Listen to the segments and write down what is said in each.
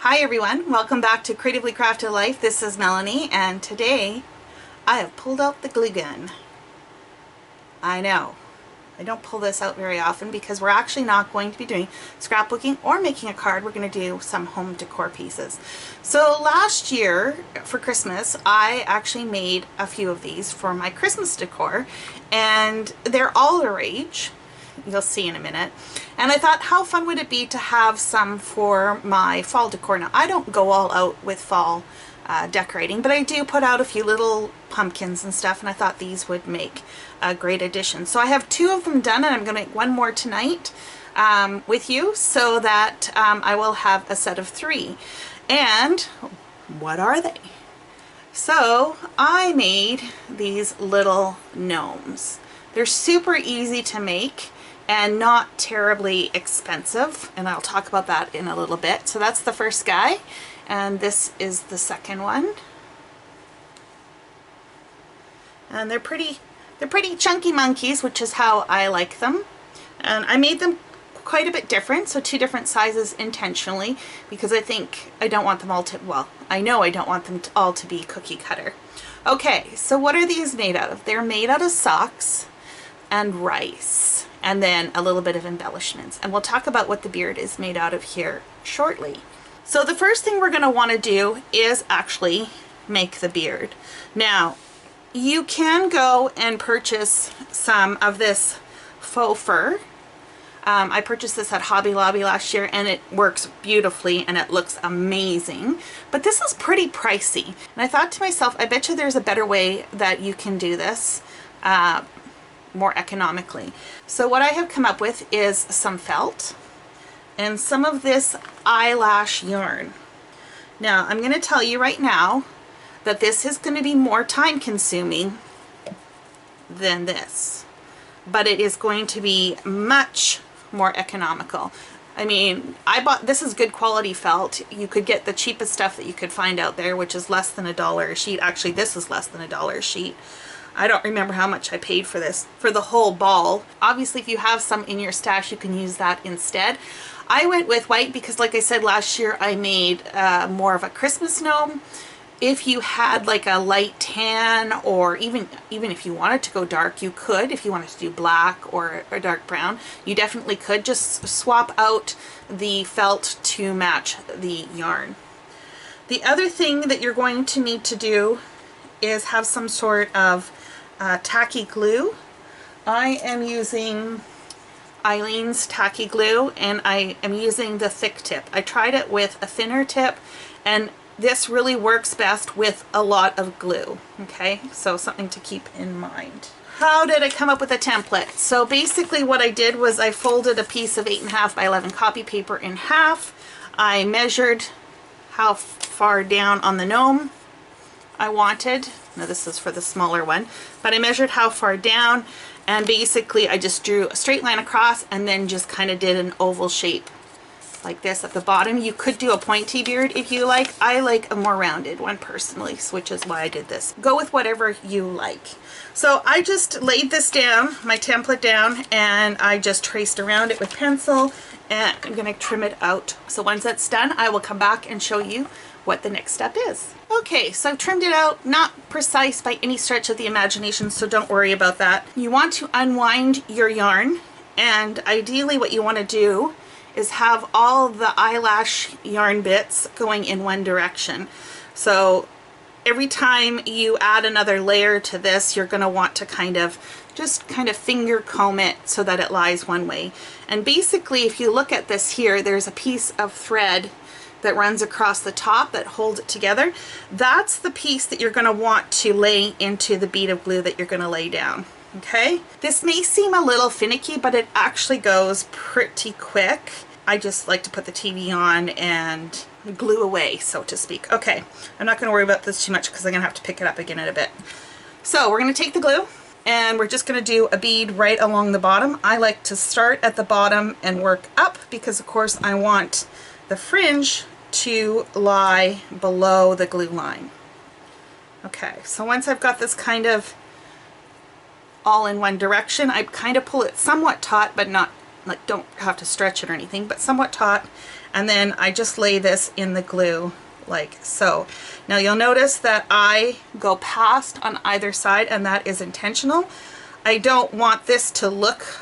Hi everyone, welcome back to Creatively Crafted Life. This is Melanie and today I have pulled out the glue gun. I know, I don't pull this out very often because we're actually not going to be doing scrapbooking or making a card. We're going to do some home decor pieces. So last year for Christmas I actually made a few of these for my Christmas decor and they're all the rage. You'll see in a minute. And I thought, how fun would it be to have some for my fall decor? Now, I don't go all out with fall decorating, but I do put out a few little pumpkins and stuff, and I thought these would make a great addition. So I have two of them done, and I'm going to make one more tonight with you so that I will have a set of three. And what are they? So I made these little gnomes. They're super easy to make and not terribly expensive, and I'll talk about that in a little bit. So that's the first guy, and this is the second one. And they're pretty chunky monkeys, which is how I like them. And I made them quite a bit different, so two different sizes intentionally, because I don't want them all to, well, I know I don't want them to all to be cookie cutter. Okay, so what are these made out of? They're made out of socks and rice, and then a little bit of embellishments. And we'll talk about what the beard is made out of here shortly. So the first thing we're going to want to do is actually make the beard. Now, you can go and purchase some of this faux fur. I purchased this at Hobby Lobby last year and it works beautifully and it looks amazing. But this is pretty pricey. And I thought to myself, I bet you there's a better way that you can do this more economically. So what I have come up with is some felt and some of this eyelash yarn. Now I'm going to tell you right now that this is going to be more time consuming than this, but it is going to be much more economical. I mean, this is good quality felt. You could get the cheapest stuff that you could find out there, which is less than $1 a sheet. Actually, this is less than $1 a sheet. I don't remember how much I paid for this, for the whole ball. Obviously, if you have some in your stash, you can use that instead. I went with white because, like I said, last year I made more of a Christmas gnome. If you had like a light tan, or even if you wanted to go dark, you could. If you wanted to do black or a dark brown, you definitely could. Just swap out the felt to match the yarn. The other thing that you're going to need to do is have some sort of tacky glue. I am using Eileen's tacky glue and I am using the thick tip. I tried it with a thinner tip and this really works best with a lot of glue. Okay, so something to keep in mind. How did I come up with a template? So basically what I did was I folded a piece of 8.5 by 11 copy paper in half. I measured how far down on the gnome I wanted. Now this is for the smaller one, but I measured how far down and basically I just drew a straight line across and then just kind of did an oval shape like this at the bottom. You could do a pointy beard if you like. I like a more rounded one personally, which is why I did this. Go with whatever you like. So I just laid this down, my template down, and I just traced around it with pencil and I'm going to trim it out. So once that's done, I will come back and show you what the next step is. Okay, so I've trimmed it out, not precise by any stretch of the imagination, so don't worry about that. You want to unwind your yarn, and ideally what you want to do is have all the eyelash yarn bits going in one direction. So every time you add another layer to this, you're going to want to just kind of finger comb it so that it lies one way. And basically, if you look at this here, there's a piece of thread that runs across the top that holds it together. That's the piece that you're going to want to lay into the bead of glue that you're going to lay down. Okay, this may seem a little finicky, but it actually goes pretty quick. I just like to put the TV on and glue away, so to speak. Okay, I'm not going to worry about this too much because I'm going to have to pick it up again in a bit. So we're going to take the glue and we're just going to do a bead right along the bottom. I like to start at the bottom and work up because of course I want the fringe to lie below the glue line. Okay, so once I've got this kind of all in one direction, I kind of pull it somewhat taut but not like don't have to stretch it or anything, but somewhat taut. And then I just lay this in the glue like so. Now you'll notice that I go past on either side, and that is intentional. I don't want this to look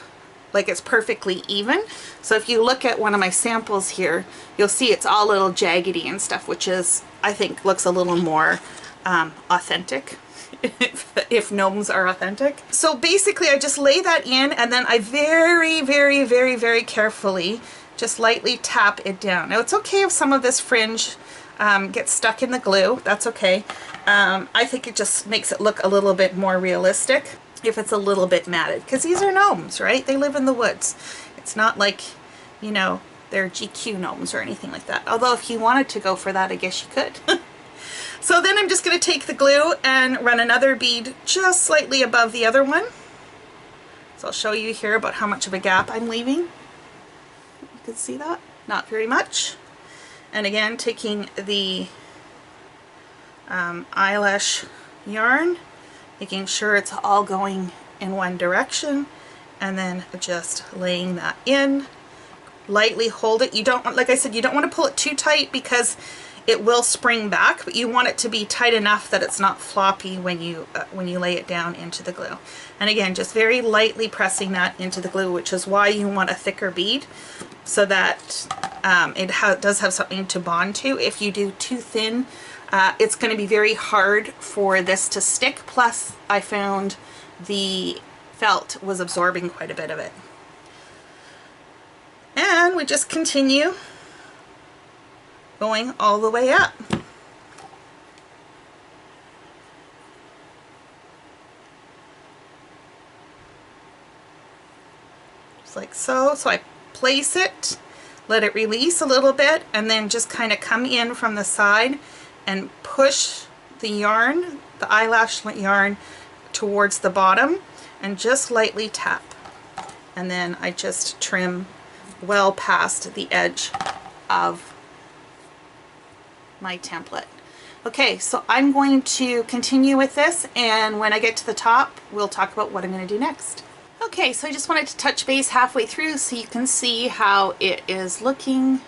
like it's perfectly even. So if you look at one of my samples here, you'll see it's all a little jaggedy and stuff, which is, I think, looks a little more authentic. if gnomes are authentic. So basically I just lay that in, and then I very, very, very, very carefully just lightly tap it down. Now it's okay if some of this fringe gets stuck in the glue, that's okay. I think it just makes it look a little bit more realistic if it's a little bit matted, because these are gnomes, right? They live in the woods. It's not like, you know, they're GQ gnomes or anything like that. Although if you wanted to go for that, I guess you could. So then I'm just going to take the glue and run another bead just slightly above the other one. So I'll show you here about how much of a gap I'm leaving. You can see that, not very much. And again, taking the eyelash yarn, making sure it's all going in one direction, and then just laying that in. Lightly hold it. You don't want, like I said, you don't want to pull it too tight because it will spring back, but you want it to be tight enough that it's not floppy when you lay it down into the glue. And again, just very lightly pressing that into the glue, which is why you want a thicker bead, so that it does have something to bond to. If you do too thin, it's going to be very hard for this to stick. Plus, I found the felt was absorbing quite a bit of it. And we just continue going all the way up. Just like so. So I place it, let it release a little bit, and then just kind of come in from the side and push the yarn, the eyelash yarn, towards the bottom, and just lightly tap. And then I just trim well past the edge of my template. Okay, so I'm going to continue with this, and when I get to the top, we'll talk about what I'm going to do next. Okay, so I just wanted to touch base halfway through so you can see how it is looking.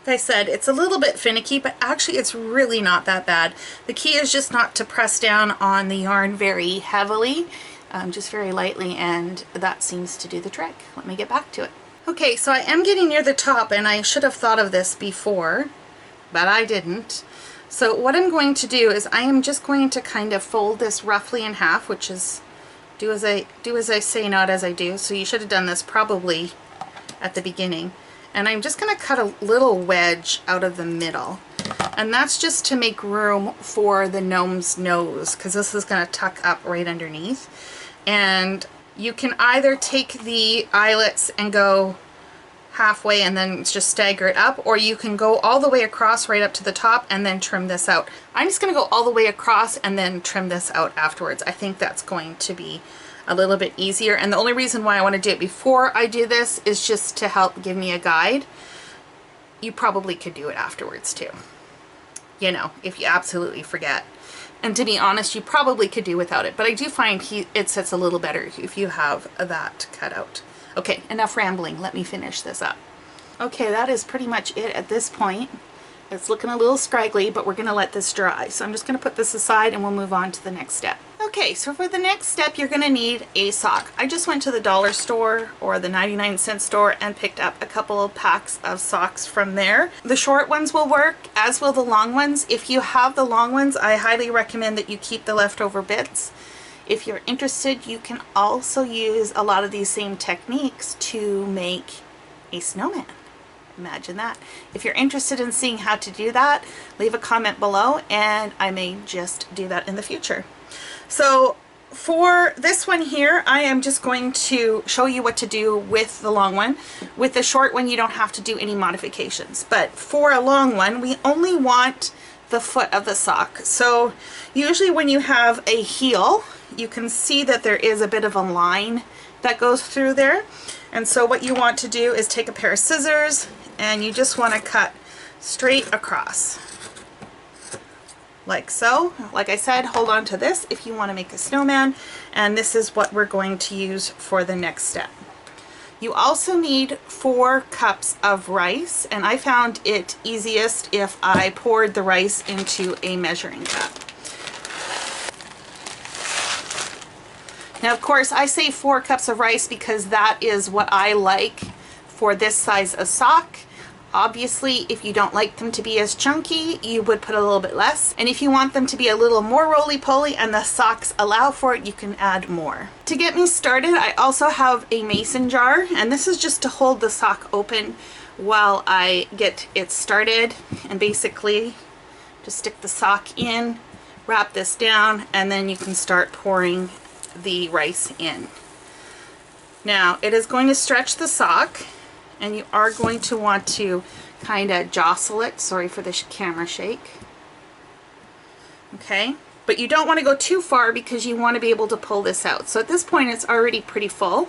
Like I said, it's a little bit finicky, but actually it's really not that bad. The key is just not to press down on the yarn very heavily, just very lightly, and that seems to do the trick. Let me get back to it. Okay, so I am getting near the top, and I should have thought of this before, but I didn't. So what I'm going to do is I am just going to kind of fold this roughly in half, which is do as I say, not as I do. So you should have done this probably at the beginning. And I'm just going to cut a little wedge out of the middle. And that's just to make room for the gnome's nose, because this is going to tuck up right underneath. And you can either take the eyelets and go halfway and then just stagger it up, or you can go all the way across right up to the top and then trim this out. I'm just going to go all the way across and then trim this out afterwards. I think that's going to be a little bit easier, and the only reason why I want to do it before I do this is just to help give me a guide. You probably could do it afterwards too, you know, if you absolutely forget. And to be honest, you probably could do without it, but I do find it sits a little better if you have that cut out. Okay, enough rambling. Let me finish this up. Okay, that is pretty much it at this point. It's looking a little scraggly, but we're going to let this dry. So I'm just going to put this aside and we'll move on to the next step. Okay, so for the next step, you're going to need a sock. I just went to the dollar store or the 99-cent store and picked up a couple of packs of socks from there. The short ones will work, as will the long ones. If you have the long ones, I highly recommend that you keep the leftover bits. If you're interested, you can also use a lot of these same techniques to make a snowman. Imagine that. If you're interested in seeing how to do that, leave a comment below and I may just do that in the future. So for this one here, I am just going to show you what to do with the long one. With the short one, you don't have to do any modifications. But for a long one, we only want the foot of the sock. So usually when you have a heel, you can see that there is a bit of a line that goes through there. And so what you want to do is take a pair of scissors and you just want to cut straight across. like so. Like I said, hold on to this if you want to make a snowman, and this is what we're going to use for the next step. You also need 4 cups of rice, and I found it easiest if I poured the rice into a measuring cup. Now, of course, I say 4 cups of rice because that is what I like for this size of sock. Obviously, if you don't like them to be as chunky, you would put a little bit less. And if you want them to be a little more roly-poly and the socks allow for it, you can add more. To get me started, I also have a mason jar, and this is just to hold the sock open while I get it started. And basically, just stick the sock in, wrap this down, and then you can start pouring the rice in. Now, it is going to stretch the sock, and you are going to want to kind of jostle it. Sorry for the camera shake. Okay, but you don't want to go too far because you want to be able to pull this out. So at this point it's already pretty full.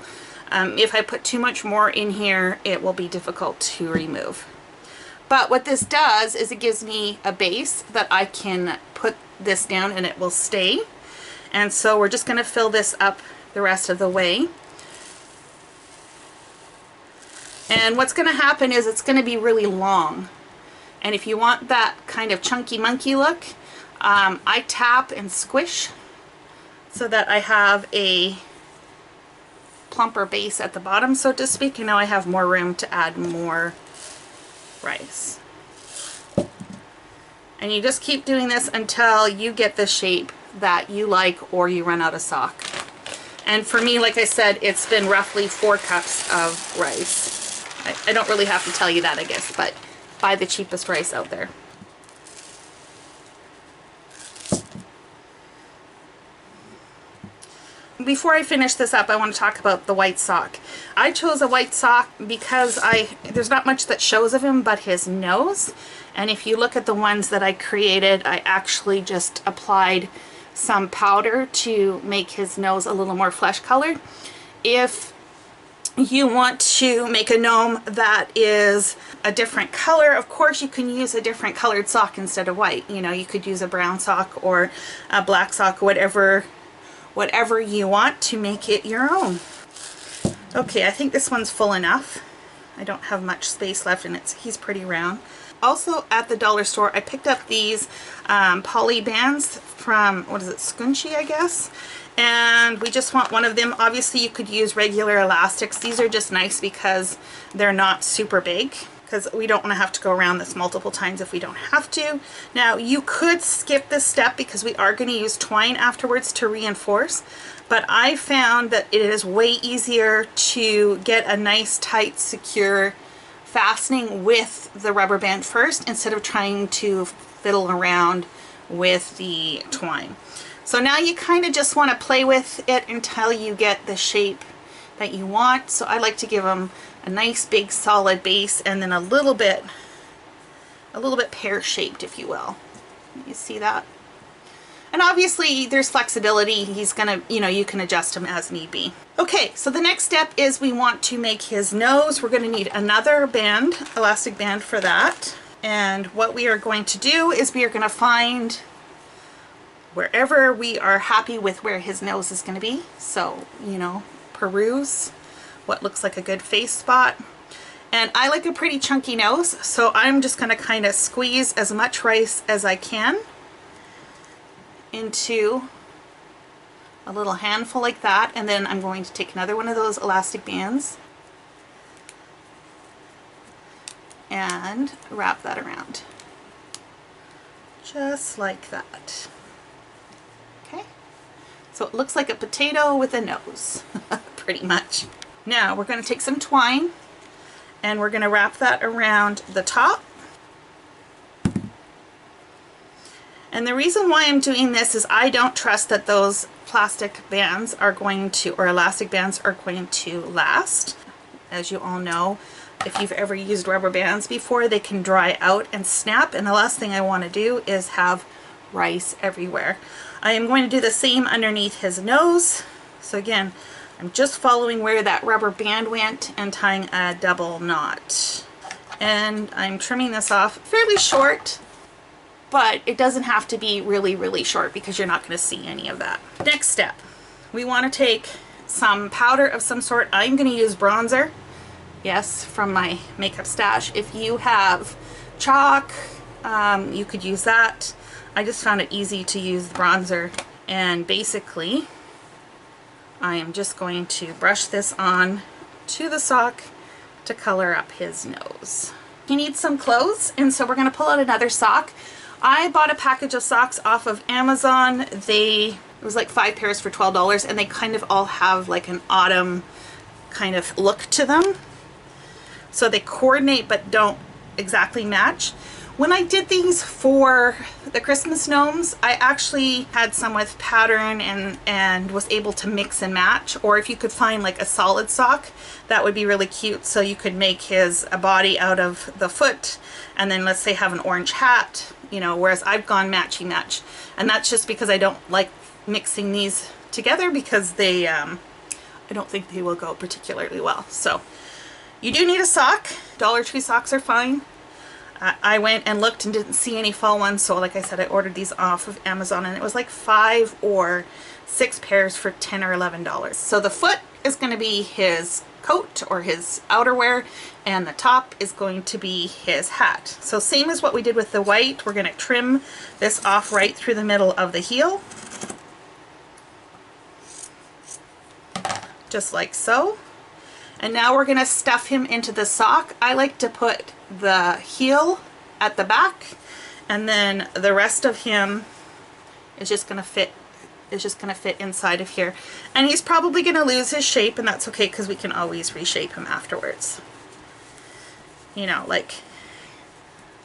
If I put too much more in here, it will be difficult to remove. But what this does is it gives me a base that I can put this down and it will stay. And so we're just going to fill this up the rest of the way. And what's going to happen is it's going to be really long. And if you want that kind of chunky monkey look, I tap and squish so that I have a plumper base at the bottom, so to speak, and now I have more room to add more rice. And you just keep doing this until you get the shape that you like or you run out of sock. And for me, like I said, it's been roughly 4 cups of rice. I don't really have to tell you that, I guess, but buy the cheapest rice out there. Before I finish this up, I want to talk about the white sock. I chose a white sock because there's not much that shows of him but his nose. And if you look at the ones that I created, I actually just applied some powder to make his nose a little more flesh colored. If you want to make a gnome that is a different color, of course you can use a different colored sock instead of white. You know, you could use a brown sock or a black sock, whatever you want to make it your own. Okay, I think this one's full enough. I don't have much space left, and he's pretty round. Also at the dollar store, I picked up these poly bands from, what is it, Scunchi, I guess? And we just want one of them. Obviously you could use regular elastics. These are just nice because they're not super big, because we don't want to have to go around this multiple times if we don't have to. Now you could skip this step because we are going to use twine afterwards to reinforce, but I found that it is way easier to get a nice tight secure fastening with the rubber band first instead of trying to fiddle around with the twine. So now you kind of just want to play with it until you get the shape that you want. So I like to give them a nice big solid base and then a little bit pear-shaped, if you will. You see that? And obviously there's flexibility. He's gonna, you can adjust him as need be. Okay, so the next step is we want to make his nose. We're gonna need another band, elastic band for that. And what we are going to do is we are gonna find wherever we are happy with where his nose is gonna be. So, peruse what looks like a good face spot. And I like a pretty chunky nose, so I'm just gonna kind of squeeze as much rice as I can into a little handful like that, and then I'm going to take another one of those elastic bands and wrap that around. Just like that. Okay, so it looks like a potato with a nose, pretty much. Now we're going to take some twine and we're going to wrap that around the top. And the reason why I'm doing this is I don't trust that those plastic bands are going to, or elastic bands are going to last. As you all know, if you've ever used rubber bands before, they can dry out and snap, and the last thing I want to do is have rice everywhere. I am going to do the same underneath his nose. So again, I'm just following where that rubber band went and tying a double knot. And I'm trimming this off fairly short. but it doesn't have to be really, really short because you're not going to see any of that. Next step, we want to take some powder of some sort. I'm going to use bronzer, yes, from my makeup stash. If you have chalk, you could use that. I just found it easy to use the bronzer, and basically I am just going to brush this on to the sock to color up his nose. He needs some clothes, and so we're going to pull out another sock. I bought a package of socks off of Amazon. It was like 5 pairs for $12, and they kind of all have like an autumn kind of look to them. So they coordinate but don't exactly match. When I did these for the Christmas gnomes, I actually had some with pattern and was able to mix and match. Or if you could find like a solid sock, that would be really cute. So you could make a body out of the foot, and then let's say have an orange hat, you know, whereas I've gone matchy match. And that's just because I don't like mixing these together, because they, I don't think they will go particularly well. So you do need a sock. Dollar Tree socks are fine. I went and looked and didn't see any fall ones, so like I said, I ordered these off of Amazon, and it was like 5 or 6 pairs for $10 or $11. So the foot is going to be his coat or his outerwear, and the top is going to be his hat. So same as what we did with the white, we're going to trim this off right through the middle of the heel, just like so. And now we're going to stuff him into the sock. I like to put the heel at the back, and then the rest of him is just going to fit. It's just going to fit inside of here. And he's probably going to lose his shape, and that's okay because we can always reshape him afterwards. You know, like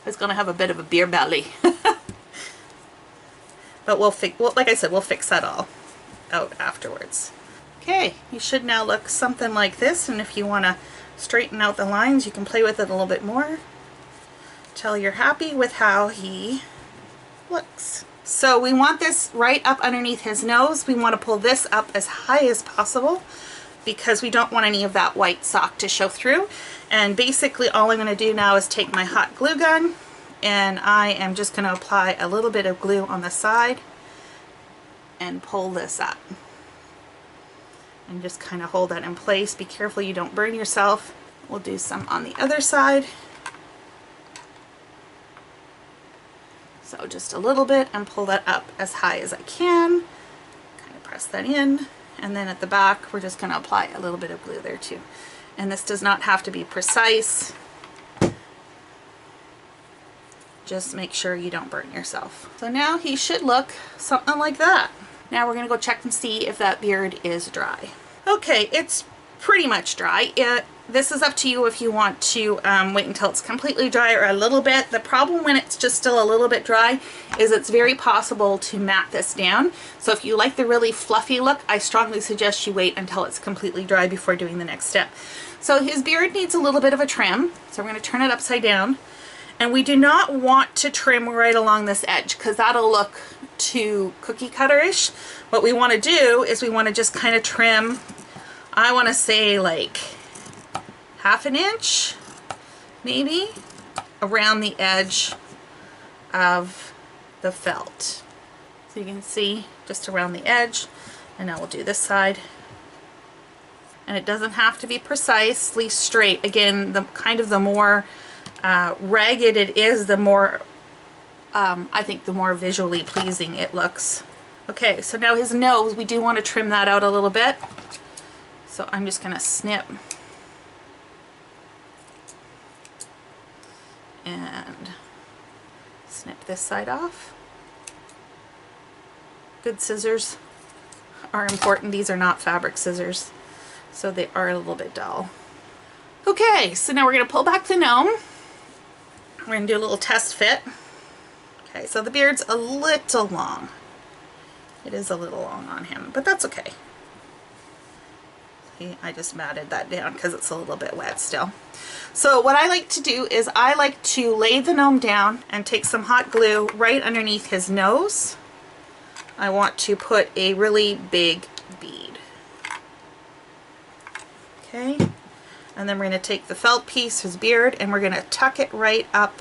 he's going to have a bit of a beer belly. But like I said, we'll fix that all out afterwards. Okay, you should now look something like this, and if you want to straighten out the lines, you can play with it a little bit more till you're happy with how he looks. So we want this right up underneath his nose. We want to pull this up as high as possible because we don't want any of that white sock to show through. And basically all I'm going to do now is take my hot glue gun, and I am just going to apply a little bit of glue on the side and pull this up. And just kind of hold that in place. Be careful you don't burn yourself. We'll do some on the other side. So just a little bit, and pull that up as high as I can. Kind of press that in. And then at the back, we're just going to apply a little bit of glue there too. And this does not have to be precise. Just make sure you don't burn yourself. So now he should look something like that. Now we're going to go check and see if that beard is dry. Okay, it's pretty much dry. This is up to you if you want to wait until it's completely dry or a little bit. The problem when it's just still a little bit dry is it's very possible to mat this down. So if you like the really fluffy look, I strongly suggest you wait until it's completely dry before doing the next step. So his beard needs a little bit of a trim. So we're going to turn it upside down. And we do not want to trim right along this edge because that'll look too cookie cutter-ish. What we want to do is we want to just kind of trim, I want to say like ½ an inch, maybe, around the edge of the felt. So you can see just around the edge. And now we'll do this side. And it doesn't have to be precisely straight. Again, the more ragged it is, the more, I think the more visually pleasing it looks. Okay, so now his nose, we do want to trim that out a little bit. So I'm just going to snip and snip this side off. Good scissors are important. These are not fabric scissors, so they are a little bit dull. Okay, so now we're going to pull back the gnome. We're going to do a little test fit. Okay, so the beard's a little long. It is a little long on him, but that's okay. See, I just matted that down because it's a little bit wet still. So what I like to do is I like to lay the gnome down and take some hot glue right underneath his nose. I want to put a really big bead. Okay. And then we're going to take the felt piece, his beard, and we're going to tuck it right up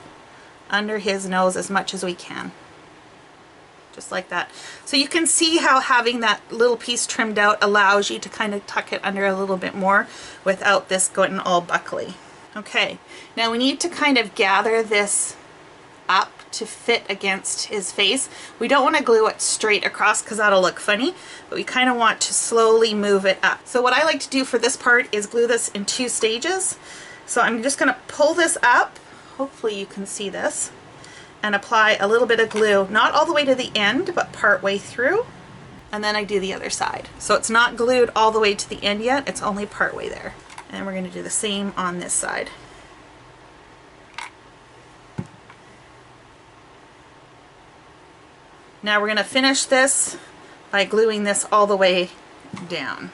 under his nose as much as we can. just like that. So you can see how having that little piece trimmed out allows you to kind of tuck it under a little bit more without this going all buckly. Okay, now we need to kind of gather this up to fit against his face. We don't want to glue it straight across because that'll look funny, but we kind of want to slowly move it up. So what I like to do for this part is glue this in 2 stages. So I'm just going to pull this up, hopefully you can see this, and apply a little bit of glue, not all the way to the end, but part way through, and then I do the other side. So it's not glued all the way to the end yet, it's only part way there. And we're going to do the same on this side. Now we're going to finish this by gluing this all the way down.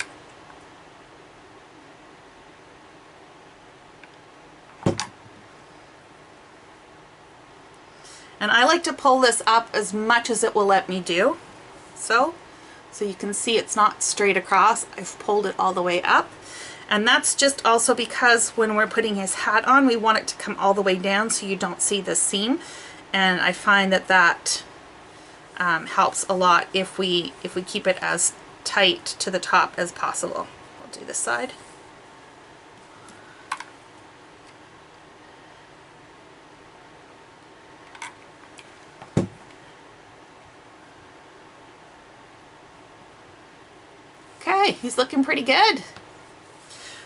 And I like to pull this up as much as it will let me do. So you can see it's not straight across. I've pulled it all the way up. And that's just also because when we're putting his hat on, we want it to come all the way down so you don't see the seam. And I find that that helps a lot if we keep it as tight to the top as possible. I'll do this side. Okay, he's looking pretty good.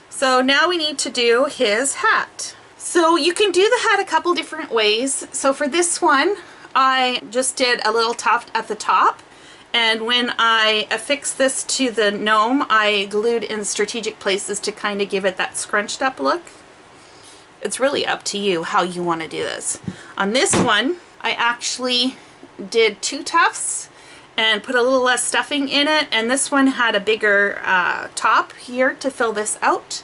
So now we need to do his hat. So you can do the hat a couple different ways. So for this one, I just did a little tuft at the top, and when I affixed this to the gnome, I glued in strategic places to kind of give it that scrunched up look. It's really up to you how you want to do this. On this one, I actually did 2 tufts and put a little less stuffing in it, and this one had a bigger top here to fill this out,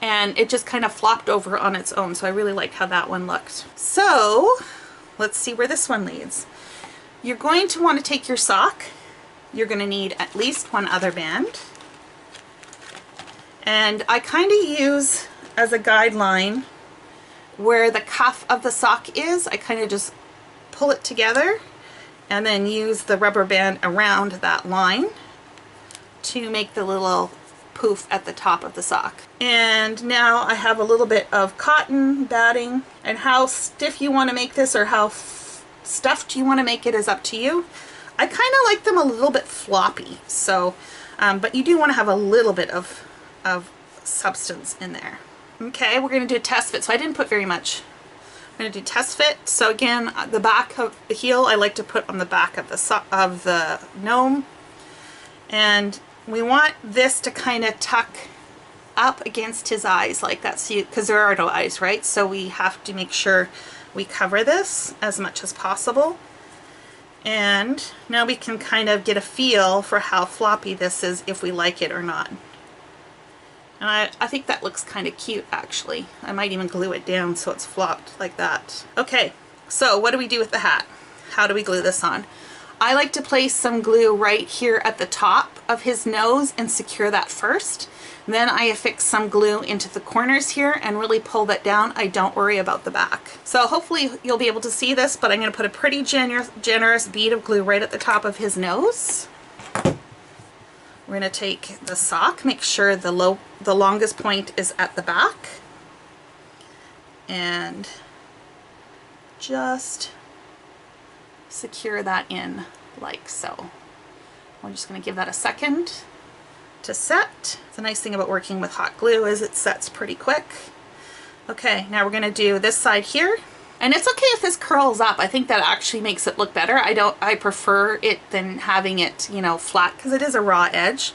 and it just kind of flopped over on its own, so I really liked how that one looked. So let's see where this one leads. You're going to want to take your sock. You're going to need at least 1 other band. And I kind of use as a guideline where the cuff of the sock is. I kind of just pull it together and then use the rubber band around that line to make the little poof at the top of the sock. And now I have a little bit of cotton batting, and how stiff you want to make this or how stuffed you want to make it is up to you. I kind of like them a little bit floppy, so but you do want to have a little bit of substance in there. Okay, we're going to do a test fit, so I didn't put very much. I'm going to do test fit. So again, the back of the heel I like to put on the back of the gnome, and we want this to kind of tuck up against his eyes like that, so because there are no eyes, right? So we have to make sure we cover this as much as possible. And now we can kind of get a feel for how floppy this is, if we like it or not. And I think that looks kind of cute, actually. I might even glue it down so it's flopped like that. Okay, so what do we do with the hat? How do we glue this on? I like to place some glue right here at the top of his nose and secure that first. Then I affix some glue into the corners here and really pull that down. I don't worry about the back. So hopefully you'll be able to see this, but I'm going to put a pretty generous bead of glue right at the top of his nose. We're going to take the sock, make sure the longest point is at the back, and just secure that in like so. We're just going to give that a second to set. The nice thing about working with hot glue is it sets pretty quick. Okay, now we're going to do this side here. And it's okay if this curls up. I think that actually makes it look better. I prefer it than having it, you know, flat, because it is a raw edge.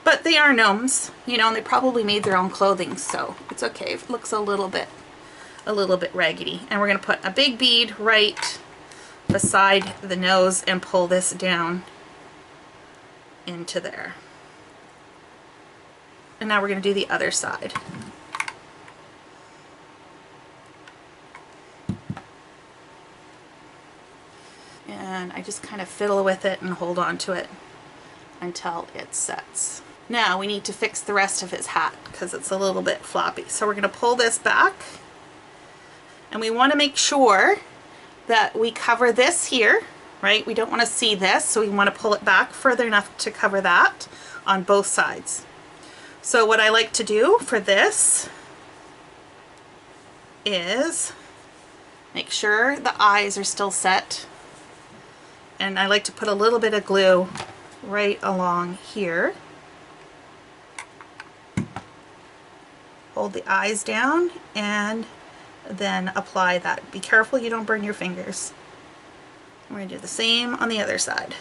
But they are gnomes, you know, and they probably made their own clothing, so it's okay if it looks a little bit raggedy. And we're going to put a big bead right beside the nose and pull this down into there. And now we're going to do the other side. And I just kind of fiddle with it and hold on to it until it sets. Now we need to fix the rest of his hat because it's a little bit floppy. So we're going to pull this back, and we want to make sure that we cover this here right? We don't want to see this, so we want to pull it back further enough to cover that on both sides. So what I like to do for this is make sure the eyes are still set, and I like to put a little bit of glue right along here. Hold the eyes down and then apply that. Be careful you don't burn your fingers. We're going to do the same on the other side.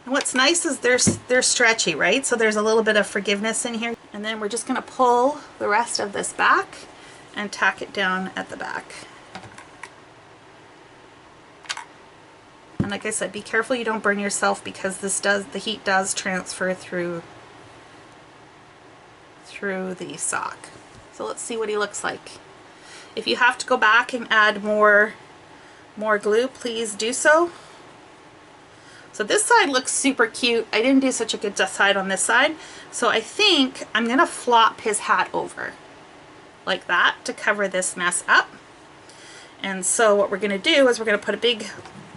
And what's nice is they're stretchy, right? So there's a little bit of forgiveness in here. And then we're just going to pull the rest of this back and tack it down at the back. And like I said, be careful you don't burn yourself, because the heat does transfer through the sock. So let's see what he looks like. If you have to go back and add more glue, please do so. So this side looks super cute. I didn't do such a good side on this side, so I think I'm gonna flop his hat over like that to cover this mess up. And so what we're gonna do is we're gonna put a big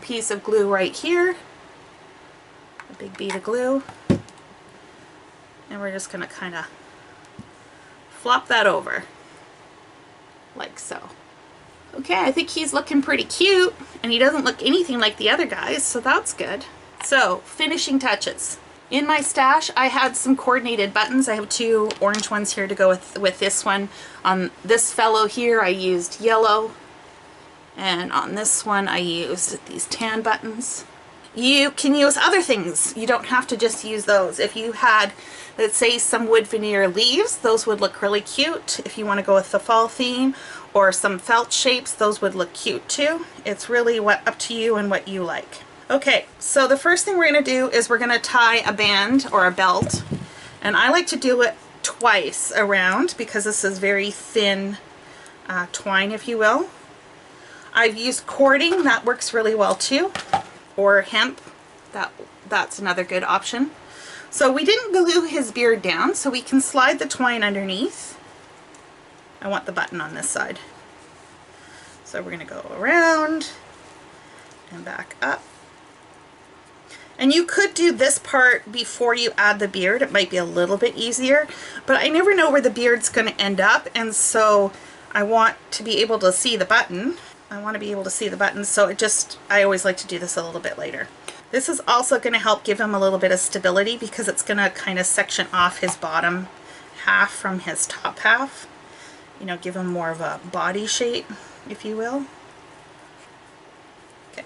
piece of glue right here, a big bead of glue, and we're just gonna kind of flop that over like so. Okay, I think he's looking pretty cute, and he doesn't look anything like the other guys, so that's good. So, finishing touches. In my stash, I had some coordinated buttons. I have 2 orange ones here to go with this one. On this fellow here, I used yellow. And on this one, I used these tan buttons. You can use other things. You don't have to just use those. If you had, let's say, some wood veneer leaves, those would look really cute. If you want to go with the fall theme, or some felt shapes, those would look cute too. It's really up to you and what you like. Okay, so the first thing we're going to do is we're going to tie a band or a belt. And I like to do it twice around because this is very thin twine, if you will. I've used cording, that works really well too, or hemp, that's another good option. So we didn't glue his beard down, so we can slide the twine underneath. I want the button on this side. So we're going to go around and back up. And you could do this part before you add the beard. It might be a little bit easier, but I never know where the beard's going to end up, and so I want to be able to see the button. So I always like to do this a little bit later. This is also going to help give him a little bit of stability, because it's going to kind of section off his bottom half from his top half. You know, give him more of a body shape, if you will. Okay.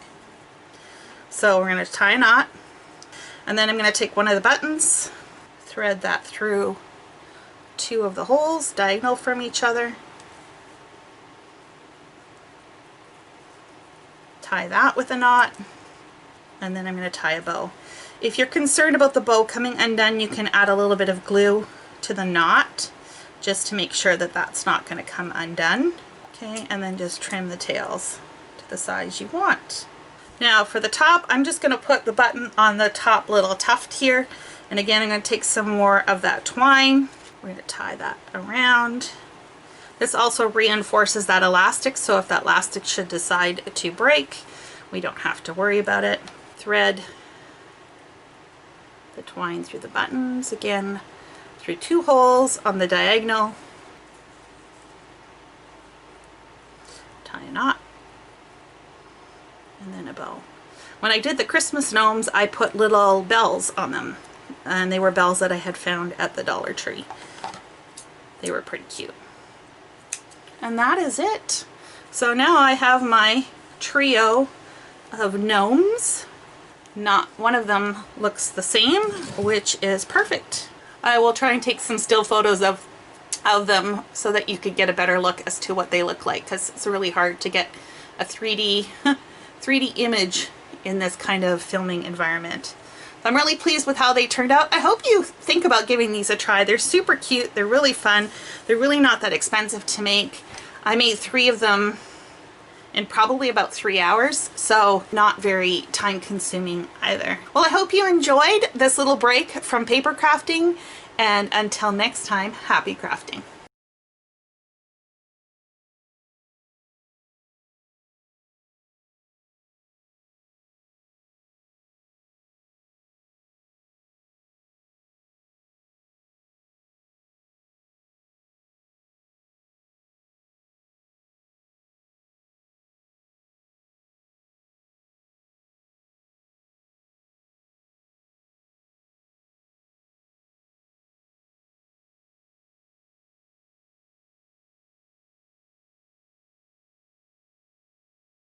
So we're going to tie a knot, and then I'm going to take one of the buttons, thread that through 2 of the holes, diagonal from each other. Tie that with a knot, and then I'm going to tie a bow. If you're concerned about the bow coming undone, you can add a little bit of glue to the knot just to make sure that that's not going to come undone. Okay, and then just trim the tails to the size you want. Now for the top, I'm just going to put the button on the top little tuft here, and again I'm going to take some more of that twine. We're going to tie that around. This also reinforces that elastic, so if that elastic should decide to break, we don't have to worry about it. Thread the twine through the buttons, again through 2 holes on the diagonal. Tie a knot, and then a bow. When I did the Christmas gnomes, I put little bells on them, and they were bells that I had found at the Dollar Tree. They were pretty cute. And that is it. So now I have my trio of gnomes. Not one of them looks the same, which is perfect. I will try and take some still photos of them so that you could get a better look as to what they look like, because it's really hard to get a 3D image in this kind of filming environment. I'm really pleased with how they turned out. I hope you think about giving these a try. They're super cute. They're really fun. They're really not that expensive to make. I made 3 of them in probably about 3 hours, so not very time consuming either. Well, I hope you enjoyed this little break from paper crafting, and until next time, happy crafting.